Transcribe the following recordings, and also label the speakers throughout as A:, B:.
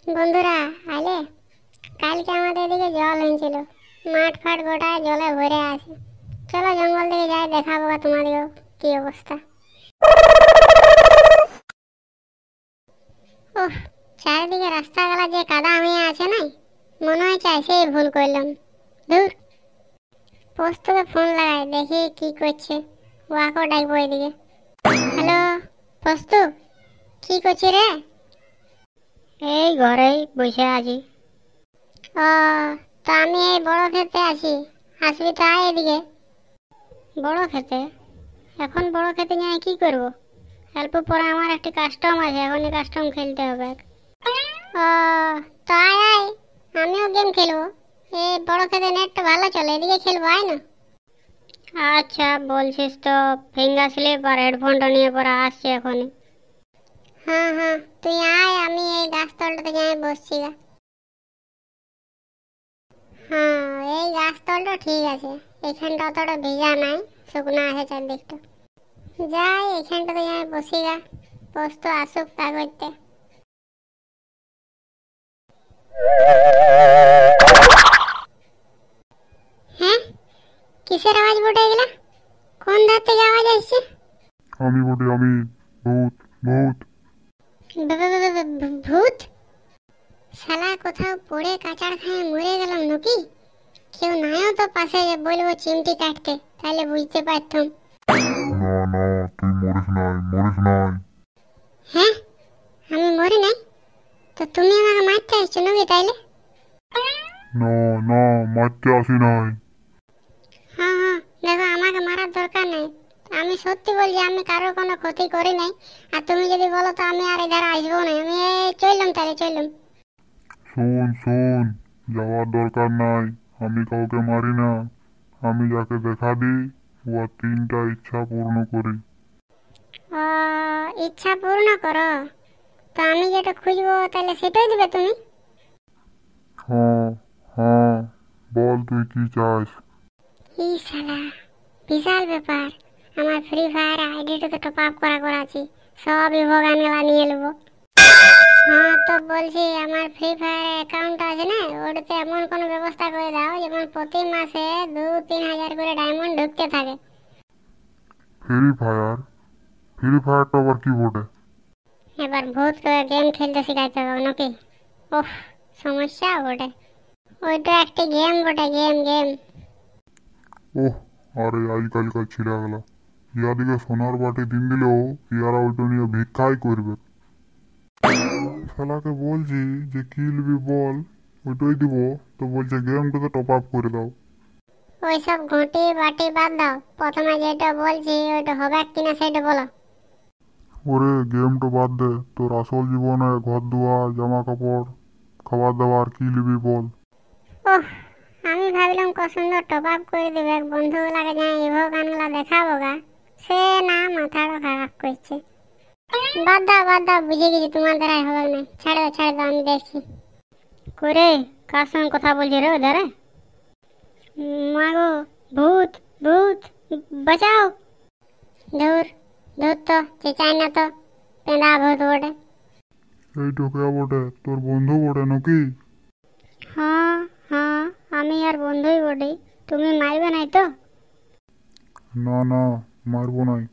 A: বন্ধুরা আলে কালকে আমাদের এদিকে জল হয়েছিল, মাঠ ফাট গোটায় জলে ভরে আছে। চলো জঙ্গল দিকে যাই, দেখাবো তোমাদেরও কি অবস্থা। ওহ, চারিদিকে রাস্তাগুলা যে কাদা হয়ে আছে না, মনে হয় চাইছেই ভুল করলাম। ধুর, পোস্তকে ফোন লাগাই দেখি কি করছে, ওয়াকেও ডাকবো এদিকে। হ্যালো পোস্ত, কি করছি রে? এই ঘরেই বসে আছি। ও, তো আমি এই বড় ক্ষেতে আছি, আসবি তো আয় এদিকে। বড় ক্ষেতে? এখন বড় ক্ষেতে নিয়ে কি করব? অল্প পরে আমার একটা কাস্টম আছে, এখনই কাস্টম খেলতে হবে। ও, তো আয় আয়, আমিও গেম খেলবো। এই বড় ক্ষেতে নেটটা ভালো চলে, এদিকে খেলবো, আয় না। আচ্ছা বলছিস তো, ফিঙ্গার স্লিপ আর হেডফোনটা নিয়ে পরে আসছি এখনই। হ্যাঁ হ্যাঁ, তুই আয়, আমি এই গাছতলটাতে যাই বসছি গা। হ্যাঁ, এই গাছতলটা ঠিক আছে, এখানটা অতটা ভিজা নাই, শুকনো আছে চারদিকটা। যাই এখানটাতে যাই বসি গা, পোস্ত আসুক তা করতে। হ্যাঁ, কিসের আওয়াজ বটে এগুলা? কোন ধার থেকে আওয়াজ আসছে?
B: আমি বটে, আমি ভূত ভূত।
A: ভূত? শালা কোথাও পড়ে কাচাড় খায় মরে গেলাম নাকি? কেউ নাইও তো পাশে যে বলবো চিমটি কাটতে, তাহলে বুঝতে পারতাম।
B: না না, তুই মরিস নাই, মরিস নাই।
A: হ্যাঁ, আমি মরি নাই? তো তুমি আমাকে মারতে আসছো নাকি তাইলে?
B: না না, মারতে আসি নাই।
A: হ্যাঁ হ্যাঁ, দেখো আমাকে মারার দরকার নেই, আমি সত্যি বলছি, আমি কারোর কোনো ক্ষতি করি নাই। আর তুমি যদি বলো তো আমি আর এধারে আসবো না, আমি চললাম, তাহলে চললাম।
B: শোন শোন, যাওয়ার দরকার নাই, আমি কাউকে মারি না। আমি যাকে দেখা দিই ও তিনটা ইচ্ছা পূর্ণ করি।
A: ও, ইচ্ছা পূর্ণ করো? তো আমি যেটা খুঁজবো তাহলে সেটাই দিবে তুমি?
B: হ্যাঁ হ্যাঁ, বল তুই কি চাস।
A: ই শালা, বিশাল ব্যাপার। আমার ফ্রি ফায়ার আইডিটা তো টপ আপ করা আছে, সব ইভোগানগুলা নিয়ে নেবো। হ্যাঁ, তো বলছি আমার ফ্রি ফায়ার অ্যাকাউন্ট আছে না, ওটাতে এমন কোনো ব্যবস্থা করে দাও যেমন প্রতি মাসে 2-3 হাজার করে ডায়মন্ড ঢুকতে থাকে।
B: Free fire? ফ্রি ফায়ারটা আবার কি বটে?
A: এবার ভূত করে গেম খেলতে শিখাইতে হবে নাকি? ওহ, সমস্যা বটে। ওইটা একটা গেম বটে, গেম গেম।
B: ওহ, আরে আজকালকার ছেলেগুলা ইয়াদিকে সোনার বাটি দিন দিলেও ইয়ারা ওইটা নিয়ে ভিক্ষাই করবে। শালাকে বলছি যে কি নিবি বল, ওইটাই দিব, তো বলছে গেমটাতে টপ আপ করে দাও।
A: ওইসব ঘুঁটি বাটি বাদ দাও, প্রথমে যেটা বলছি ওইটা হবে কিনা সেটা বলো।
B: ওরে গেমটা বাদ দে, তোর আসল জীবনে ঘর দুয়ার জামা কাপড় খাবার দাবার কি নিবি বল।
A: ওহ, আমি ভাবলাম কত সুন্দর টপ আপ করে দেবে, বন্ধুগুলাকে যাই ইভো গানগুলা দেখাবো গা, সে না মাথাটা খারাপ করছে। বাদ দাও, বুঝে গেছি তোমার দ্বারাই হবে না, ছেড়ে দাও আমি দেখছি। করে কার সঙ্গে কথা বলছি রে ওধারে? মাগো, ভূত ভূত, বাঁচাও। ধুর ধুর, তো চেঁচাই না তো, পেঁদা ভূত বটে।
B: এই টোকে বটে, তোর বন্ধু বটে নাকি?
A: হ্যাঁ হ্যাঁ, আমি আর বন্ধুই বটে। তুমি মারবে নাই তো?
B: না না, মারবো নাই।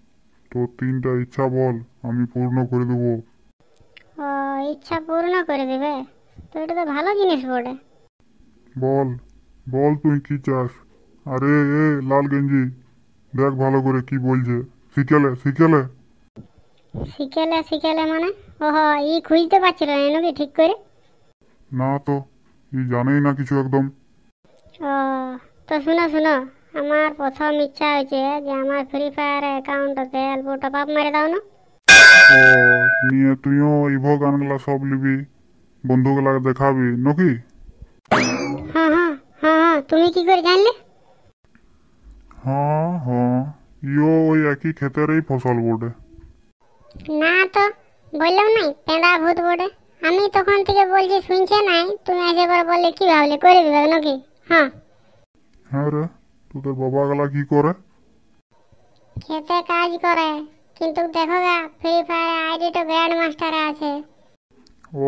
B: তোর তিনটা ইচ্ছা বল, আমি পূর্ণ করে দেবো।
A: ও, ইচ্ছা পূর্ণ করে দেবে? তো এটা তো ভালো জিনিস বটে।
B: বল বল তুই কি চাস। আরে এ লাল গেঞ্জি, দেখ ভালো করে কি বলছে, শিখেলে শিখেলে।
A: শিখেলে শিখেলে মানে? ওহ, ই খুঁজতে পারছিল না নাকি ঠিক করে?
B: না তো, ই জানেই না কিছু একদম।
A: ও, তো শুনো শুনো, আমার প্রথম ইচ্ছা হয়েছে যে আমার ফ্রি ফায়ার অ্যাকাউন্টতে অল্প টপ আপ মেরে দাও না।
B: ও, নিয়ে তুইও ইভো গানগুলা সব নিবি, বন্ধুগুলাকে দেখাবি নাকি?
A: হ্যাঁ হ্যাঁ হ্যাঁ হ্যাঁ, তুমি কি করে জানলে?
B: হ্যাঁ হ্যাঁ, ইও ওই একই ক্ষেতেরই ফসল বটে।
A: না তো, বললাম নাই পেঁদা ভূত বটে। আমি তখন থেকে বলছি শুনছে নাই, তুমি এসে করে বললে কি ভাবলে করে দিবে নাকি? হ্যাঁ,
B: হ্যাঁ রে, তোদের বাবাগুলা কি করে?
A: খেতে কাজ করে, কিন্তু দেখো গা ফ্রি ফায়ার আইডি তো গ্র্যান্ড মাস্টারে আছে।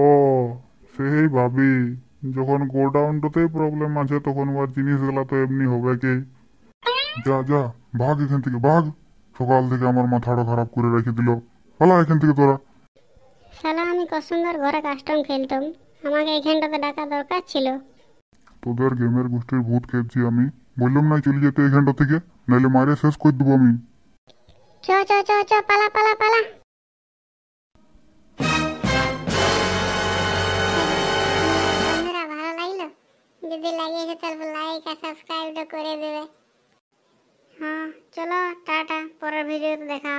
B: ও, সেই সেই ভাবি যখন গোডাউনটাতেই প্রবলেম আছে তখন ওর জিনিসগুলা তো এমনি হবে কি। যা যা, ভাগ এখান থেকে ভাগ। সকাল থেকে আমার মাথাটা খারাপ করে রেখে দিল। পালা এখান থেকে তোরা।
A: শালা আমি কত সুন্দর ঘরে কাস্টম খেলতাম, আমাকে এখানটাতে ডাকা দরকার ছিল।
B: তোদের গেমের গোষ্ঠীর ভূত খেয়েছি আমি। বললাম না চলে যেতে এখানটা থেকে, নাইলে মারে শেষ করে দেবো আমি।
A: চ চ চ চ, পালা পালা পালা। বন্ধুরা ভালো লাগলো? যদি লাগিয়েছে তাহলে লাইক আর সাবস্ক্রাইব করে দেবে। হ্যাঁ চলো টাটা, পরের ভিডিওতে দেখা